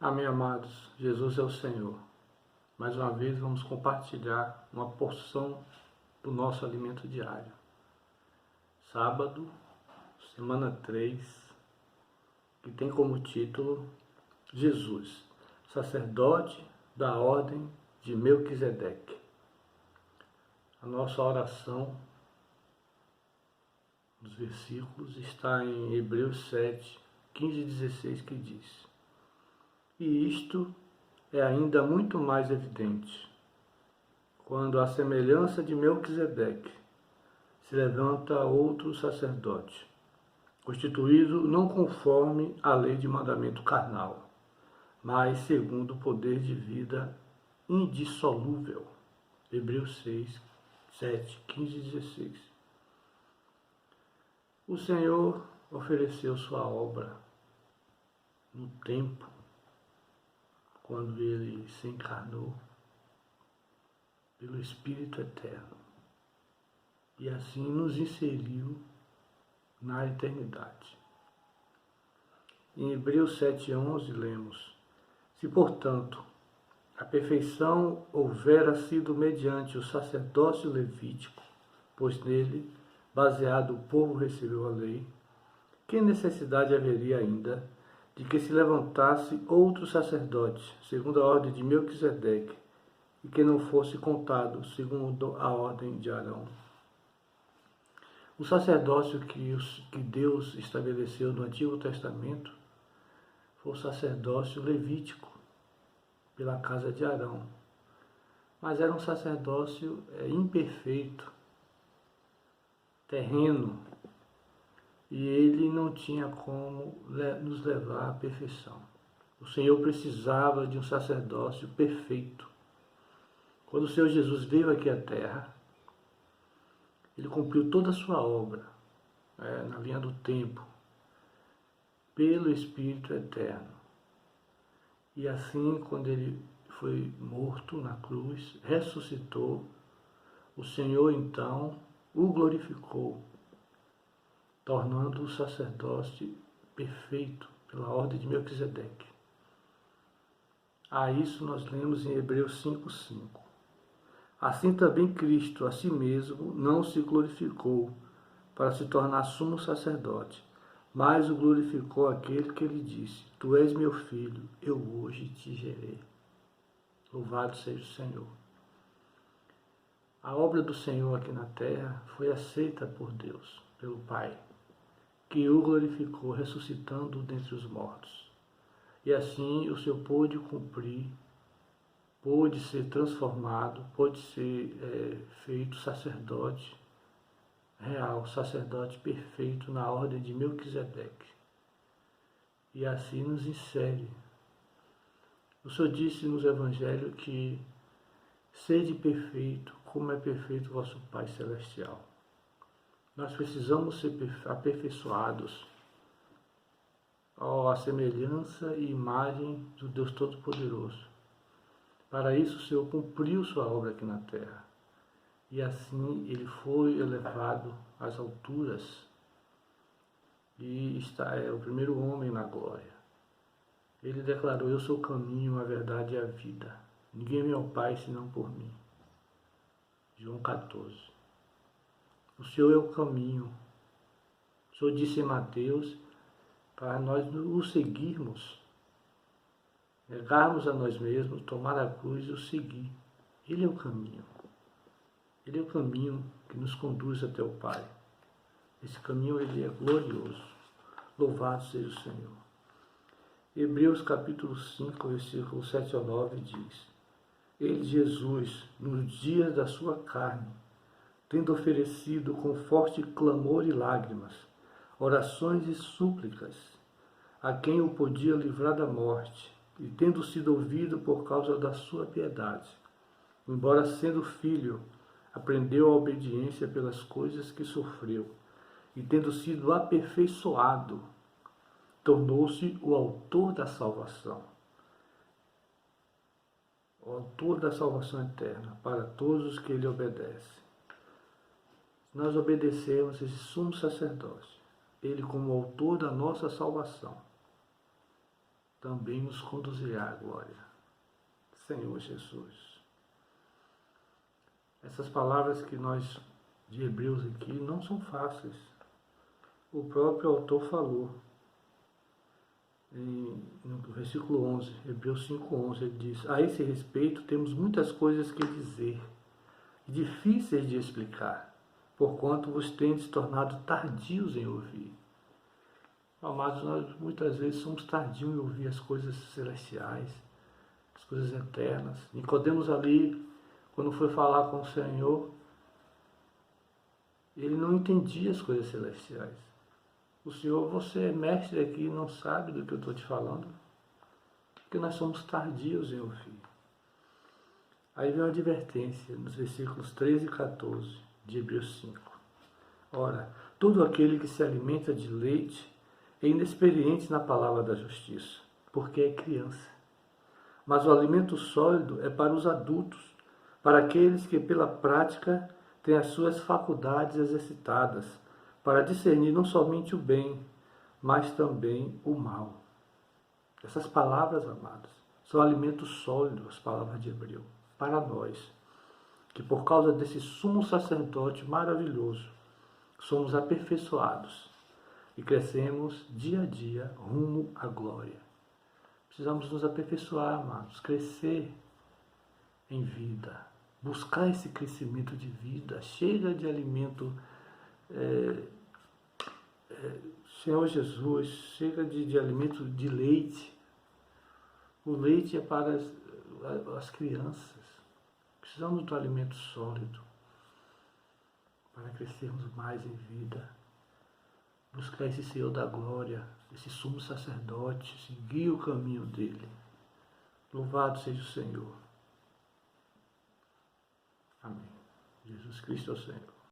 Amém, amados. Jesus é o Senhor. Mais uma vez vamos compartilhar uma porção do nosso alimento diário. Sábado, semana 3, que tem como título Jesus, sacerdote da ordem de Melquisedeque. A nossa oração nos versículos está em Hebreus 7, 15 e 16, que diz: E isto é ainda muito mais evidente, quando à semelhança de Melquisedeque se levanta outro sacerdote, constituído não conforme a lei de mandamento carnal, mas segundo o poder de vida indissolúvel. Hebreus 6, 7, 15 e 16. O Senhor ofereceu sua obra no tempo, quando ele se encarnou pelo Espírito Eterno e assim nos inseriu na eternidade. Em Hebreus 7,11 lemos: Se, portanto, a perfeição houvera sido mediante o sacerdócio levítico, pois nele, baseado, o povo recebeu a lei, que necessidade haveria ainda de que se levantasse outro sacerdote, segundo a ordem de Melquisedeque, e que não fosse contado segundo a ordem de Arão? O sacerdócio que Deus estabeleceu no Antigo Testamento foi o sacerdócio levítico, pela casa de Arão. Mas era um sacerdócio imperfeito, terreno, e ele não tinha como nos levar à perfeição. O Senhor precisava de um sacerdócio perfeito. Quando o Senhor Jesus veio aqui à terra, ele cumpriu toda a sua obra, na linha do tempo, pelo Espírito Eterno. E assim, quando ele foi morto na cruz, ressuscitou, o Senhor então o glorificou, tornando o sacerdócio perfeito pela ordem de Melquisedeque. A isso nós lemos em Hebreus 5:5. Assim também Cristo a si mesmo não se glorificou para se tornar sumo sacerdote, mas o glorificou aquele que lhe disse: Tu és meu filho, eu hoje te gerei. Louvado seja o Senhor. A obra do Senhor aqui na terra foi aceita por Deus, pelo Pai, que o glorificou, ressuscitando dentre os mortos. E assim o Senhor pôde cumprir, pôde ser transformado, pôde ser feito sacerdote real, sacerdote perfeito na ordem de Melquisedeque. E assim nos insere. O Senhor disse nos Evangelhos que sede perfeito, como é perfeito o vosso Pai Celestial. Nós precisamos ser aperfeiçoados à semelhança e imagem do Deus Todo-Poderoso. Para isso o Senhor cumpriu sua obra aqui na terra. E assim ele foi elevado às alturas e é o primeiro homem na glória. Ele declarou: Eu sou o caminho, a verdade e a vida. Ninguém vem ao Pai senão por mim. João 14. O Senhor é o caminho. O Senhor disse em Mateus para nós o seguirmos, negarmos a nós mesmos, tomar a cruz e o seguir. Ele é o caminho. Ele é o caminho que nos conduz até o Pai. Esse caminho ele é glorioso. Louvado seja o Senhor. Hebreus capítulo 5, versículos 7 ao 9 diz: Ele, Jesus, nos dias da sua carne, tendo oferecido com forte clamor e lágrimas, orações e súplicas, a quem o podia livrar da morte, e tendo sido ouvido por causa da sua piedade, embora sendo filho, aprendeu a obediência pelas coisas que sofreu, e tendo sido aperfeiçoado, tornou-se o autor da salvação. O autor da salvação eterna para todos os que ele obedece. Nós obedecemos esse sumo sacerdócio, ele como autor da nossa salvação. também nos conduzirá à glória. Senhor Jesus. Essas palavras que nós, de Hebreus aqui, não são fáceis. O próprio autor falou. No versículo 11, Hebreus 5:11, ele diz: a esse respeito temos muitas coisas que dizer, difíceis de explicar, porquanto vos tendes tornado tardios em ouvir. Amados, nós muitas vezes somos tardios em ouvir as coisas celestiais, as coisas eternas. Nicodemos ali, quando foi falar com o Senhor, ele não entendia as coisas celestiais. O Senhor, você é mestre aqui e não sabe do que eu estou te falando? Porque nós somos tardios em ouvir. Aí vem uma advertência nos versículos 13 e 14 de Hebreus 5. Ora, todo aquele que se alimenta de leite é inexperiente na palavra da justiça, porque é criança. Mas o alimento sólido é para os adultos, para aqueles que pela prática têm as suas faculdades exercitadas, para discernir não somente o bem, mas também o mal. Essas palavras, amados, são alimentos sólidos, as palavras de Hebreu, para nós, que por causa desse sumo sacerdote maravilhoso, somos aperfeiçoados e crescemos dia a dia rumo à glória. Precisamos nos aperfeiçoar, amados, crescer em vida, buscar esse crescimento de vida. Chega de alimento, Senhor Jesus, chega de alimento de leite. O leite é para as crianças. Precisamos do alimento sólido para crescermos mais em vida. Buscar esse Senhor da glória, esse sumo sacerdote, seguir o caminho dele. Louvado seja o Senhor. Amém. Jesus Cristo é o Senhor.